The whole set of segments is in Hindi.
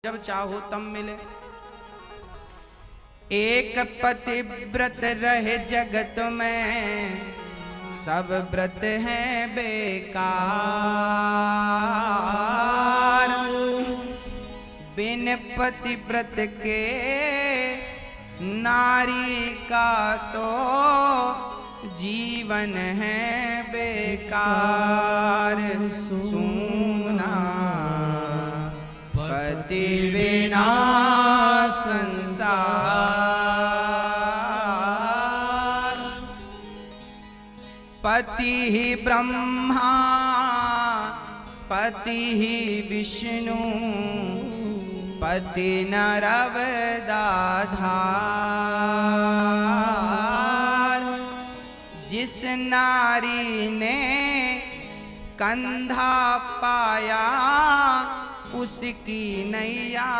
जब चाहो तब मिले। एक पतिव्रत रहे जगत में, सब व्रत हैं बेकार। बिन पतिव्रत के नारी का तो जीवन है बेकार। सुना पति बिना संसार। पति ही ब्रह्मा पति ही विष्णु, पति नरवदाधार। जिस नारी ने कंधा पाया, उसकी नैया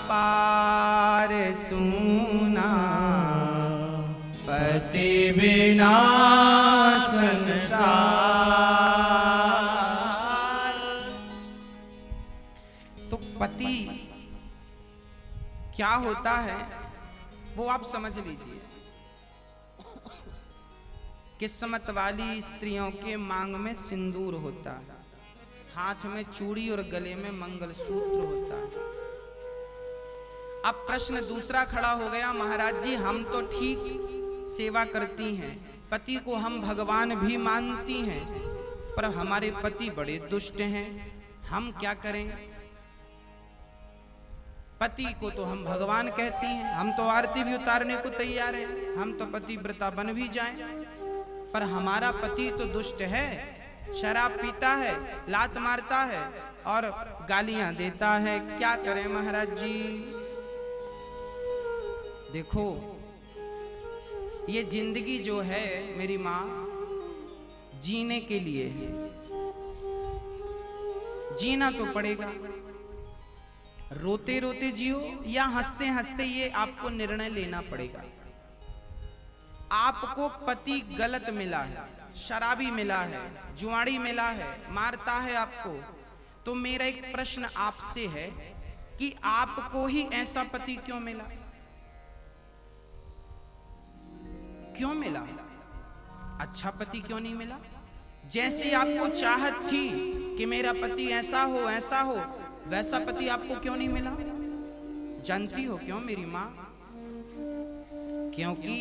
पार। सुना पति बिना संसार। तो पति क्या होता है वो आप समझ लीजिए। किस्मत वाली स्त्रियों के मांग में सिंदूर होता है, हाथ में चूड़ी और गले में मंगलसूत्र होता है। अब प्रश्न दूसरा खड़ा हो गया, महाराज जी हम तो ठीक सेवा करती हैं, पति को हम भगवान भी मानती हैं, पर हमारे पति बड़े दुष्ट हैं, हम क्या करें? पति को तो हम भगवान कहती हैं, हम तो आरती भी उतारने को तैयार हैं, हम तो पतिव्रता बन भी जाएं, पर हमारा पति तो दुष्ट है, शराब पीता है, लात मारता है और गालियां देता है। क्या करें महाराज जी? देखो ये जिंदगी जो है मेरी माँ, जीने के लिए है, जीना तो पड़ेगा। रोते रोते जियो या हंसते हंसते, ये आपको निर्णय लेना पड़ेगा। आपको पति गलत मिला है, शराबी मिला है, जुआड़ी मिला है, मारता है आपको, तो मेरा एक प्रश्न आपसे है कि आपको ही ऐसा पति क्यों मिला? क्यों मिला? अच्छा पति क्यों नहीं मिला? जैसे आपको चाहत थी कि मेरा पति ऐसा हो वैसा पति आपको क्यों नहीं मिला? जानती हो क्यों मेरी माँ? क्योंकि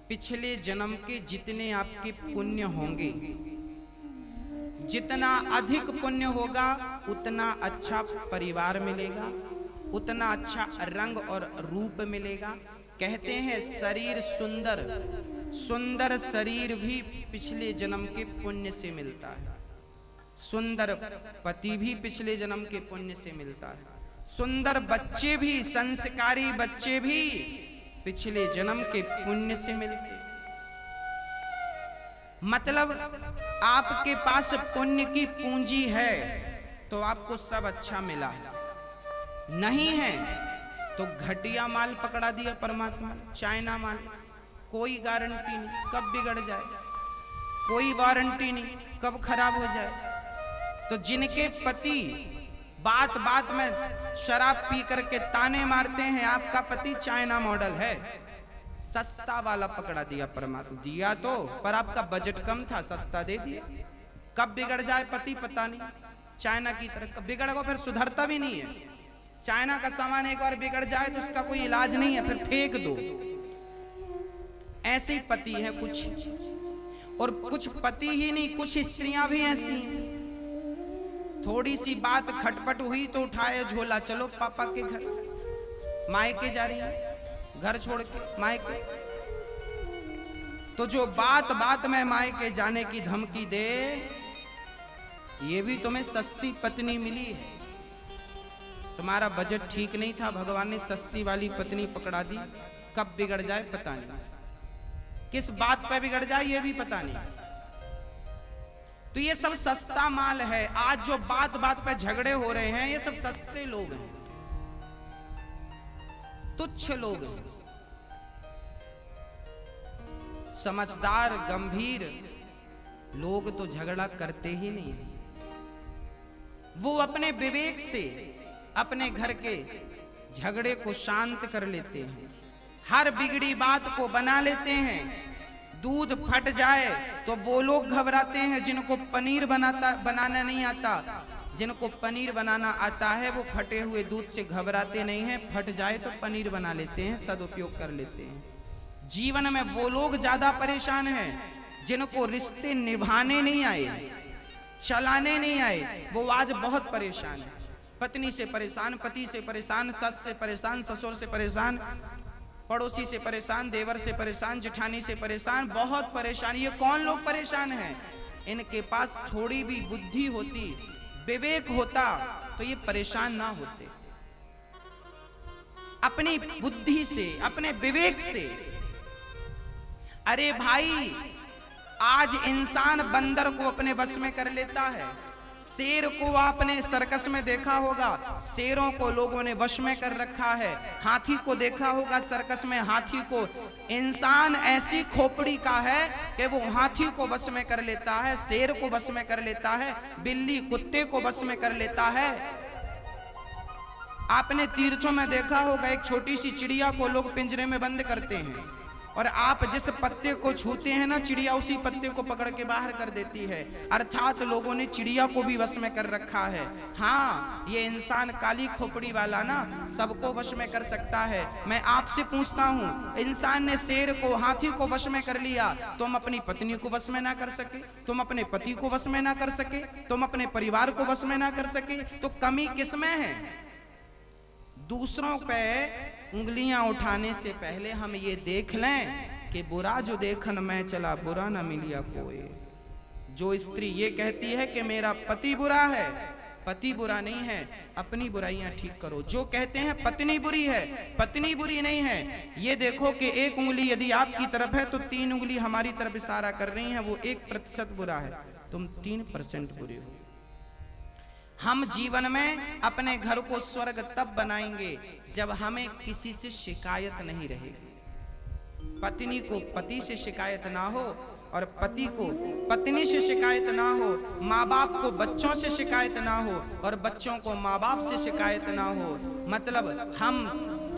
पिछले जन्म के जितने आपके पुण्य होंगे, जितना अधिक पुण्य होगा उतना अच्छा परिवार मिलेगा, उतना अच्छा रंग और रूप मिलेगा। कहते हैं शरीर सुंदर, सुंदर शरीर भी पिछले जन्म के पुण्य से मिलता है, सुंदर पति भी पिछले जन्म के पुण्य से मिलता है, सुंदर बच्चे भी, संस्कारी बच्चे भी पिछले जन्म के पुण्य से मिलते। मतलब आपके पास पुण्य की पूंजी है तो आपको सब अच्छा मिला, नहीं है तो घटिया माल पकड़ा दिया परमात्मा, चाइना माल, कोई गारंटी नहीं कब बिगड़ जाए, कोई वारंटी नहीं कब खराब हो जाए। तो जिनके पति बात बात में शराब पी करके ताने मारते हैं, आपका पति चाइना मॉडल है, सस्ता वाला पकड़ा दिया परमात्मा, दिया तो पर आपका बजट कम था, सस्ता दे दिया। कब बिगड़ जाए पति पता नहीं, चाइना की तरह बिगड़ेगा फिर सुधरता भी नहीं है। चाइना का सामान एक बार बिगड़ जाए तो उसका कोई इलाज नहीं है, फिर फेंक दो। ऐसे ही पति है कुछ, और कुछ पति ही नहीं, कुछ स्त्रियां भी ऐसी, थोड़ी सी बात खटपट हुई तो उठाए झोला, चलो पापा के घर, मायके जा रही है, घर छोड़ के मायके। तो जो बात बात में मायके जाने की धमकी दे, ये भी तुम्हें सस्ती पत्नी मिली है, तुम्हारा बजट ठीक नहीं था, भगवान ने सस्ती वाली पत्नी पकड़ा दी। कब बिगड़ जाए पता नहीं, किस बात पे बिगड़ जाए ये भी पता नहीं। तो ये सब सस्ता माल है। आज जो बात बात पे झगड़े हो रहे हैं, ये सब सस्ते लोग हैं, तुच्छ लोग हैं। समझदार गंभीर लोग तो झगड़ा करते ही नहीं। वो अपने विवेक से अपने घर के झगड़े को शांत कर लेते हैं, हर बिगड़ी बात को बना लेते हैं। दूध फट जाए तो वो लोग घबराते हैं जिनको पनीर बनाना नहीं आता। जिनको पनीर बनाना आता है वो फटे हुए दूध से घबराते नहीं हैं, फट जाए तो पनीर बना लेते हैं, सदुपयोग कर लेते हैं। जीवन में वो लोग ज्यादा परेशान हैं जिनको रिश्ते निभाने नहीं आए, चलाने नहीं आए, वो आज बहुत परेशान है। पत्नी से परेशान, पति से परेशान, सस से परेशान, ससुर से परेशान, पड़ोसी से परेशान, देवर से परेशान, जेठानी से परेशान, बहुत परेशान। ये कौन लोग परेशान हैं? इनके पास थोड़ी भी बुद्धि होती, विवेक होता तो ये परेशान ना होते। अपनी बुद्धि से, अपने विवेक से। अरे भाई, आज इंसान बंदर को अपने बस में कर लेता है। शेर को आपने सर्कस में देखा होगा, शेरों को लोगों ने वश में कर रखा है। हाथी को देखा होगा सर्कस में, हाथी को। इंसान ऐसी खोपड़ी का है कि वो हाथी को वश में कर लेता है, शेर को वश में कर लेता है, बिल्ली कुत्ते को वश में कर लेता है। आपने तीर्थों में देखा होगा, एक छोटी सी चिड़िया को लोग पिंजरे में बंद करते हैं और आप जिस पत्ते को छूते हैं ना, चिड़िया उसी पत्ते को पकड़ के बाहर कर देती है। अर्थात लोगों ने चिड़िया को भी वश में कर रखा है। हाँ, ये इंसान काली खोपड़ी वाला ना सबको वश में कर सकता है। मैं आपसे पूछता हूँ, इंसान ने शेर को, हाथी को वश में कर लिया, तुम अपनी पत्नी को वश में ना कर सके, तुम अपने पति को वश में ना कर सके, तुम अपने परिवार को वश में ना कर सके, तो कमी किसमें है? दूसरों पे उंगलियां उठाने से पहले हम ये देख लें कि बुरा जो देखन मैं चला, बुरा न मिलिया कोई। जो स्त्री ये कहती है कि मेरा पति बुरा है, पति बुरा नहीं है, अपनी बुराइयां ठीक करो। जो कहते हैं पत्नी बुरी है, पत्नी बुरी नहीं है। ये देखो कि एक उंगली यदि आपकी तरफ है तो 3 उंगली हमारी तरफ इशारा कर रही हैं। वो 1% बुरा है, तुम 3% बुरे हो। हम जीवन में अपने घर को स्वर्ग तब बनाएंगे जब हमें किसी से शिकायत नहीं रहेगी। पत्नी को पति से शिकायत ना हो और पति को पत्नी से शिकायत ना हो, माँ बाप को बच्चों से शिकायत ना हो और बच्चों को माँ बाप से शिकायत ना हो। मतलब हम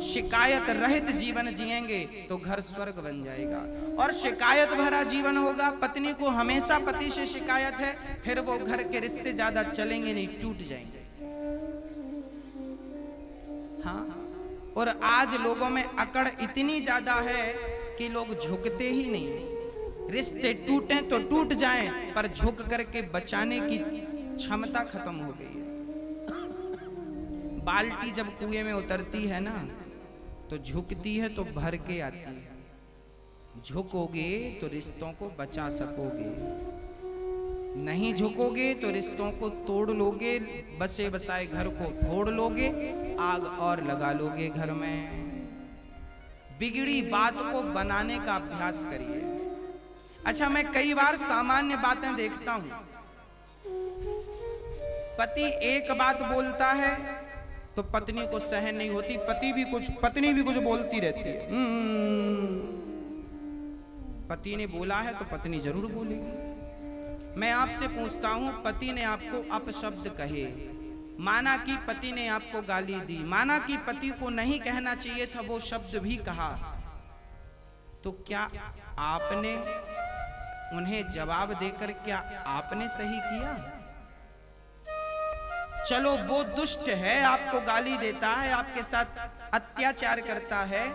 शिकायत रहित जीवन जिएंगे तो घर स्वर्ग बन जाएगा। और शिकायत भरा जीवन होगा, पत्नी को हमेशा पति से शिकायत है, फिर वो घर के रिश्ते ज्यादा चलेंगे नहीं, टूट जाएंगे। हाँ, और आज लोगों में अकड़ इतनी ज्यादा है कि लोग झुकते ही नहीं। रिश्ते टूटे तो टूट जाएं, पर झुक करके बचाने की क्षमता खत्म हो गई है। बाल्टी जब कुएं में उतरती है ना, तो झुकती है तो भर के आती है। झुकोगे तो रिश्तों को बचा सकोगे, नहीं झुकोगे तो रिश्तों को तोड़ लोगे, बसे बसाए घर को फोड़ लोगे, आग और लगा लोगे घर में। बिगड़ी बात को बनाने का अभ्यास करिए। अच्छा, मैं कई बार सामान्य बातें देखता हूं, पति एक बात बोलता है तो पत्नी को सहन नहीं होती, पत्नी भी कुछ बोलती रहती है। पति ने बोला है तो पत्नी जरूर बोलेगी। मैं आपसे पूछता हूं, पति ने आपको अपशब्द कहे, माना कि पति ने आपको गाली दी, माना कि पति को नहीं कहना चाहिए था, वो शब्द भी कहा, तो क्या आपने उन्हें जवाब देकर क्या आपने सही किया? चलो वो दुष्ट है, आपको गाली देता है, आपके साथ अत्याचार करता है,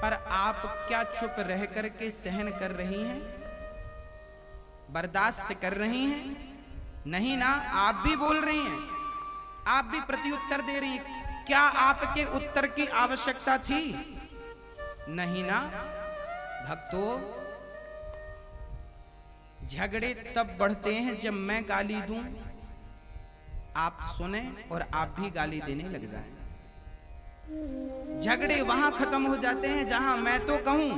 पर आप क्या चुप रह करके सहन कर रही हैं, बर्दाश्त कर रही हैं? नहीं ना, आप भी बोल रही हैं, आप भी प्रत्युत्तर दे रही हैं। क्या आपके उत्तर की आवश्यकता थी? नहीं ना। भक्तों, झगड़े तब बढ़ते हैं जब मैं गाली दूं, आप सुने और आप भी गाली देने लग जाएं। झगड़े वहां खत्म हो जाते हैं जहां मैं तो कहूं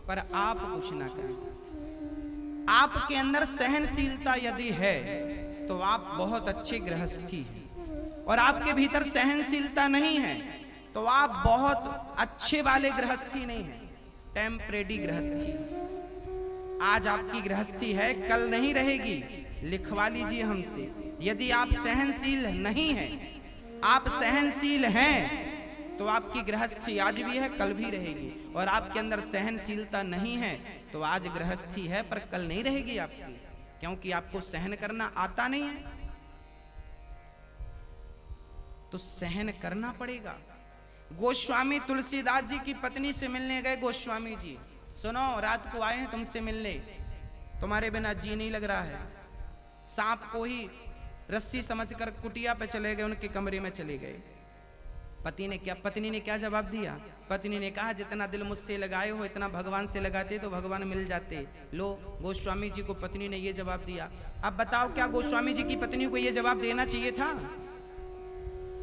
पर आप कुछ ना कहें। आपके अंदर सहनशीलता यदि है तो आप बहुत अच्छे गृहस्थी हैं, और आपके भीतर सहनशीलता नहीं है तो आप बहुत अच्छे वाले गृहस्थी नहीं है, टेम्परेरी गृहस्थी। आज आपकी गृहस्थी है, कल नहीं रहेगी। लिखवा लीजिए हमसे, यदि आप सहनशील नहीं हैं, आप सहनशील हैं, तो आपकी गृहस्थी आज भी है, कल भी रहेगी। और आपके अंदर सहनशीलता नहीं है तो आज गृहस्थी है पर कल नहीं रहेगी आपकी, क्योंकि आपको सहन करना आता नहीं है। तो सहन करना पड़ेगा। गोस्वामी तुलसीदास जी की पत्नी से मिलने गए। गोस्वामी जी, सुनो, रात को आए हैं तुमसे मिलने, तुम्हारे बिना जी नहीं लग रहा है। सांप को ही रस्सी समझकर कुटिया पे चले गए, उनके कमरे में चले गए। पत्नी ने क्या जवाब दिया? पत्नी ने कहा, जितना दिल मुझसे लगाए हो इतना भगवान से लगाते तो भगवान मिल जाते। लो, गोस्वामी जी को पत्नी ने ये जवाब दिया। अब बताओ, क्या गोस्वामी जी की पत्नी को ये जवाब देना चाहिए था?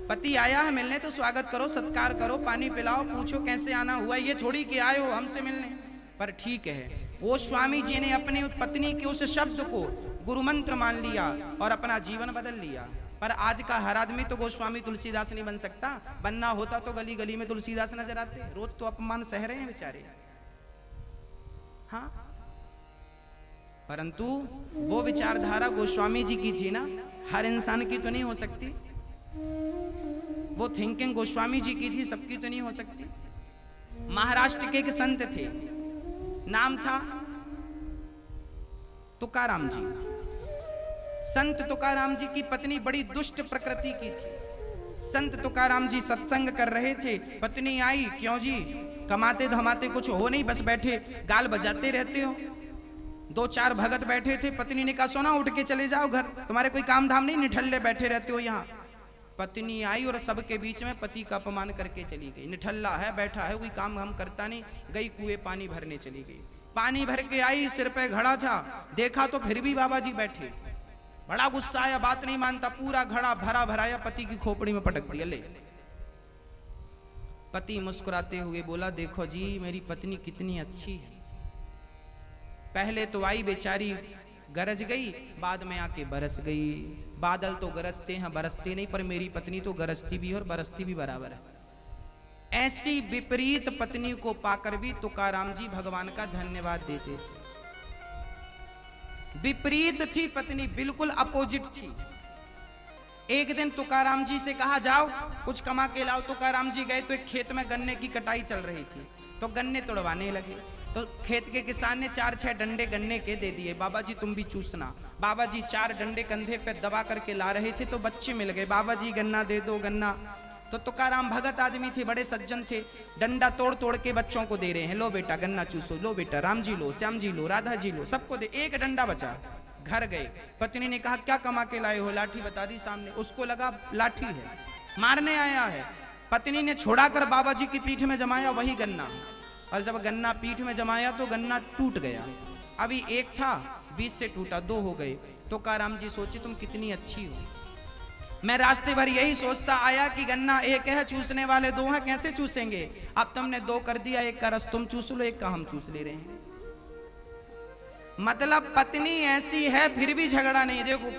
पति आया है मिलने तो स्वागत करो, सत्कार करो, पानी पिलाओ, पूछो कैसे आना हुआ, ये थोड़ी कि आए हो हमसे मिलने। पर ठीक है, गोस्वामी जी ने अपनी पत्नी के उस शब्द को गुरु मंत्र मान लिया और अपना जीवन बदल लिया। पर आज का हर आदमी तो गोस्वामी तुलसीदास नहीं बन सकता। बनना होता तो गली गली में तुलसीदास नजर आते। रोज तो अपमान सह रहे हैं बेचारे। हाँ, परंतु वो विचारधारा गोस्वामी जी की जीना हर इंसान की तो नहीं हो सकती। वो थिंकिंग गोस्वामी जी की थी, सबकी तो नहीं हो सकती। महाराष्ट्र के एक संत थे, नाम था तुकाराम जी। संत तुकाराम जी की पत्नी बड़ी दुष्ट प्रकृति की थी। संत तुकाराम जी सत्संग कर रहे थे, पत्नी आई, क्यों जी कमाते धमाते कुछ हो नहीं, बस बैठे गाल बजाते रहते हो। 2-4 भगत बैठे थे। पत्नी ने कहा, सोना उठ के चले जाओ घर, तुम्हारे कोई काम धाम नहीं, निठल्ले बैठे रहते हो यहाँ। पत्नी आई और सबके बीच में पति का अपमान करके चली गई। निठल्ला है, बैठा है, कोई काम हम करता नहीं। गई कुएं पानी भरने चली गई। पानी भर के आई, सिर पे घड़ा था, देखा तो फिर भी बाबा जी बैठे। बड़ा गुस्सा आया, बात नहीं मानता, पूरा घड़ा भरा भराया पति की खोपड़ी में पटक दिया। ले, पति मुस्कुराते हुए बोला, देखो जी मेरी पत्नी कितनी अच्छी है। पहले तो आई बेचारी, गरज गई, बाद में आके बरस गई। बादल तो गरजते हैं, बरसते नहीं, पर मेरी पत्नी तो गरजती भी और बरसती भी बराबर है। ऐसी विपरीत पत्नी को पाकर भी तुकाराम जी भगवान का धन्यवाद देते थे। विपरीत थी पत्नी, बिल्कुल अपोजिट थी। एक दिन तुकाराम जी से कहा, जाओ कुछ कमा के लाओ। तुकाराम जी गए तो एक खेत में गन्ने की कटाई चल रही थी, तो गन्ने तोड़वाने लगे। तो खेत के किसान ने 4-6 डंडे गन्ने के दे दिए, बाबा जी तुम भी चूसना। बाबा जी 4 डंडे कंधे पे दबा करके ला रहे थे, तो बच्चे मिल गए, बाबा जी गन्ना दे दो, गन्ना। तो तुकाराम भगत आदमी थे, बड़े सज्जन थे, डंडा तोड़ तोड़ के बच्चों को दे रहे हैं, लो बेटा गन्ना चूसो, लो बेटा राम जी लो, श्याम जी लो, राधा जी लो, सबको दे। एक डंडा बचा। घर गए, पत्नी ने कहा, क्या कमा के लाए हो? लाठी बता दी सामने। उसको लगा लाठी है, मारने आया है। पत्नी ने छोड़ा कर बाबा जी की पीठ में जमाया वही गन्ना, और जब गन्ना पीठ में जमाया तो गन्ना टूट गया। अभी एक था, 20 से टूटा, 2 हो गए। तुकाराम जी सोचे, तुम कितनी अच्छी हो। मैं रास्ते भर यही सोचता आया कि गन्ना एक है, चूसने वाले 2 हैं, कैसे चूसेंगे। अब तुमने 2 कर दिया, एक का रस तुम चूस लो, एक का हम चूस ले रहे हैं। मतलब पत्नी ऐसी है फिर भी झगड़ा नहीं। देखो,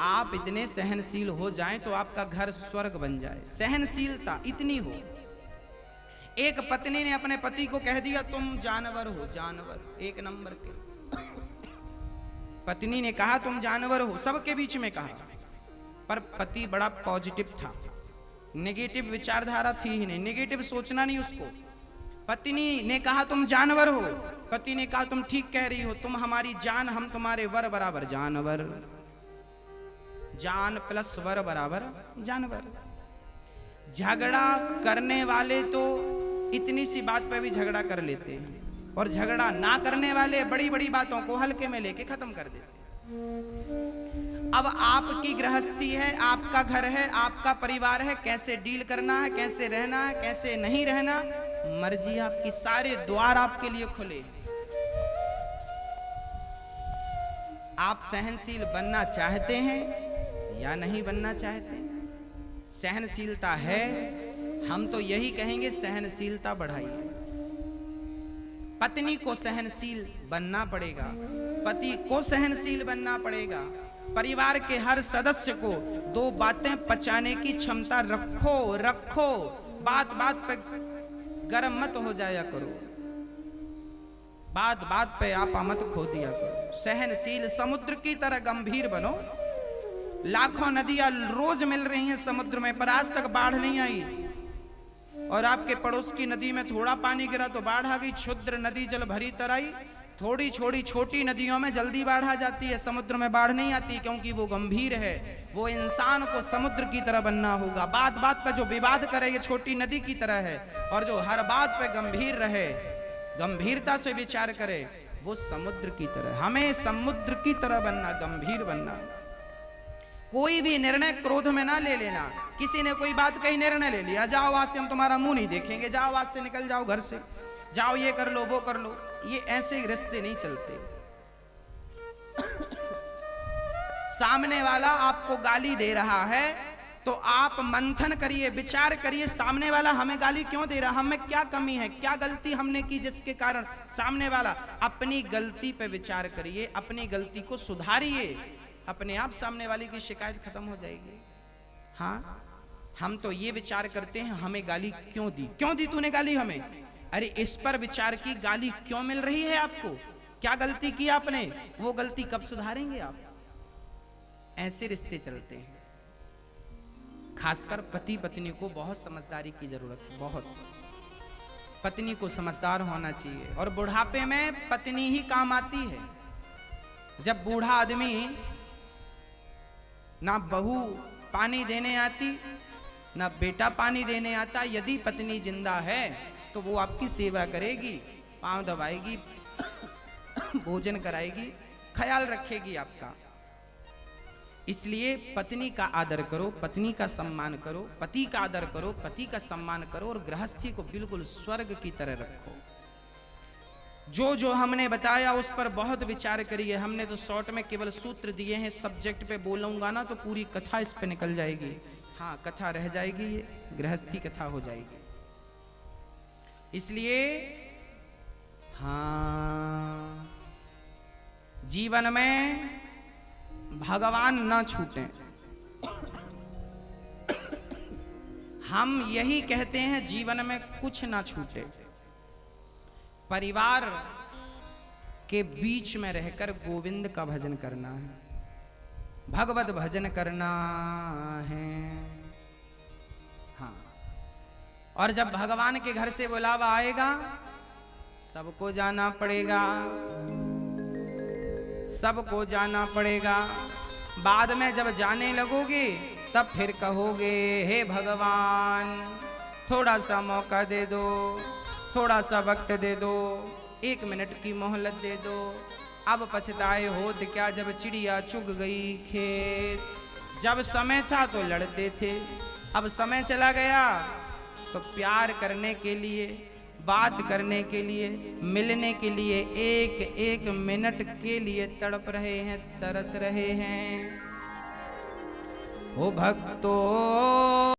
आप इतने सहनशील हो जाएं तो आपका घर स्वर्ग बन जाए। सहनशीलता इतनी हो। एक पत्नी ने अपने पति को कह दिया, तुम जानवर हो, जानवर, 1 नंबर के। पत्नी ने कहा, तुम जानवर हो, सबके बीच में कहा। पर पति बड़ा पॉजिटिव था, नेगेटिव विचारधारा थी ही नहीं, नेगेटिव सोचना नहीं उसको। पत्नी ने कहा, तुम जानवर हो। पति ने कहा, तुम ठीक कह रही हो, तुम हमारी जान, हम तुम्हारे वर बराबर जानवर। जान प्लस वर बराबर जानवर। झगड़ा करने वाले तो इतनी सी बात पे भी झगड़ा कर लेते हैं, और झगड़ा ना करने वाले बड़ी बड़ी बातों को हल्के में लेके खत्म कर देते हैं। अब आपकी गृहस्थी है, आपका घर है, आपका परिवार है, कैसे डील करना है, कैसे रहना है, कैसे नहीं रहना, मर्जी आपकी। सारे द्वार आपके लिए खुले। आप सहनशील बनना चाहते हैं या नहीं बनना चाहते? सहनशीलता है, हम तो यही कहेंगे, सहनशीलता बढ़ाइए। पत्नी को सहनशील बनना पड़ेगा, पति को सहनशील बनना पड़ेगा। परिवार के हर सदस्य को 2 बातें पचाने की क्षमता रखो। बात बात पे गरम मत हो जाया करो, बात बात पे आपा मत खो दिया करो। सहनशील समुद्र की तरह गंभीर बनो, लाखों नदियां रोज मिल रही हैं समुद्र में, पर आज तक बाढ़ नहीं आई। और आपके पड़ोस की नदी में थोड़ा पानी गिरा तो बाढ़ आ गई। क्षुद्र नदी जल भरी तराई, थोड़ी छोड़ी छोटी नदियों में जल्दी बाढ़ आ जाती है, समुद्र में बाढ़ नहीं आती, क्योंकि वो गंभीर है। वो इंसान को समुद्र की तरह बनना होगा। बात बात पर जो विवाद करे ये छोटी नदी की तरह है, और जो हर बात पे गंभीर रहे, गंभीरता से विचार करे, वो समुद्र की तरह। हमें समुद्र की तरह बनना, गंभीर बनना। कोई भी निर्णय क्रोध में ना ले लेना। किसी ने कोई बात कही, निर्णय ले लिया, जाओ आज से हम तुम्हारा मुंह नहीं देखेंगे, जाओ आज से निकल जाओ घर से, जाओ ये कर लो वो कर लो, ये ऐसे रिश्ते नहीं चलते। सामने वाला आपको गाली दे रहा है तो आप मंथन करिए, विचार करिए, सामने वाला हमें गाली क्यों दे रहा, हमें क्या कमी है, क्या गलती हमने की जिसके कारण सामने वाला। अपनी गलती पे विचार करिए, अपनी गलती को सुधारिए, अपने आप सामने वाले की शिकायत खत्म हो जाएगी। हाँ, हम तो ये विचार करते हैं हमें गाली क्यों दी, क्यों दी तूने गाली हमें, अरे इस पर विचार की, गाली क्यों मिल रही है आपको, क्या गलती की आपने, वो गलती कब सुधारेंगे आप। ऐसे रिश्ते चलते हैं। खासकर पति पत्नी को बहुत समझदारी की जरूरत है, बहुत। पत्नी को समझदार होना चाहिए, और बुढ़ापे में पत्नी ही काम आती है। जब बूढ़ा आदमी ना बहू पानी देने आती, ना बेटा पानी देने आता, यदि पत्नी जिंदा है तो वो आपकी सेवा करेगी, पांव दबाएगी, भोजन कराएगी, ख्याल रखेगी आपका। इसलिए पत्नी का आदर करो, पत्नी का सम्मान करो, पति का आदर करो, पति का सम्मान करो, और गृहस्थी को बिल्कुल स्वर्ग की तरह रखो। जो जो हमने बताया उस पर बहुत विचार करिए। हमने तो शॉर्ट में केवल सूत्र दिए हैं, सब्जेक्ट पे बोलूंगा ना तो पूरी कथा इस पे निकल जाएगी। हाँ, कथा रह जाएगी, ये गृहस्थी कथा हो जाएगी। इसलिए हाँ, जीवन में भगवान ना छूटें। हम यही कहते हैं, जीवन में कुछ ना छूटे। परिवार के बीच में रहकर गोविंद का भजन करना है, भगवत भजन करना है। हाँ, और जब भगवान के घर से बुलावा आएगा, सबको जाना पड़ेगा, सबको जाना पड़ेगा। बाद में जब जाने लगोगे तब फिर कहोगे, हे भगवान थोड़ा सा मौका दे दो, थोड़ा सा वक्त दे दो, 1 मिनट की मोहलत दे दो। अब पछताए होत क्या, जब चिड़िया चुग गई खेत। जब समय था तो लड़ते थे, अब समय चला गया तो प्यार करने के लिए, बात करने के लिए, मिलने के लिए, 1-1 मिनट के लिए तड़प रहे हैं, तरस रहे हैं। ओ भक्तों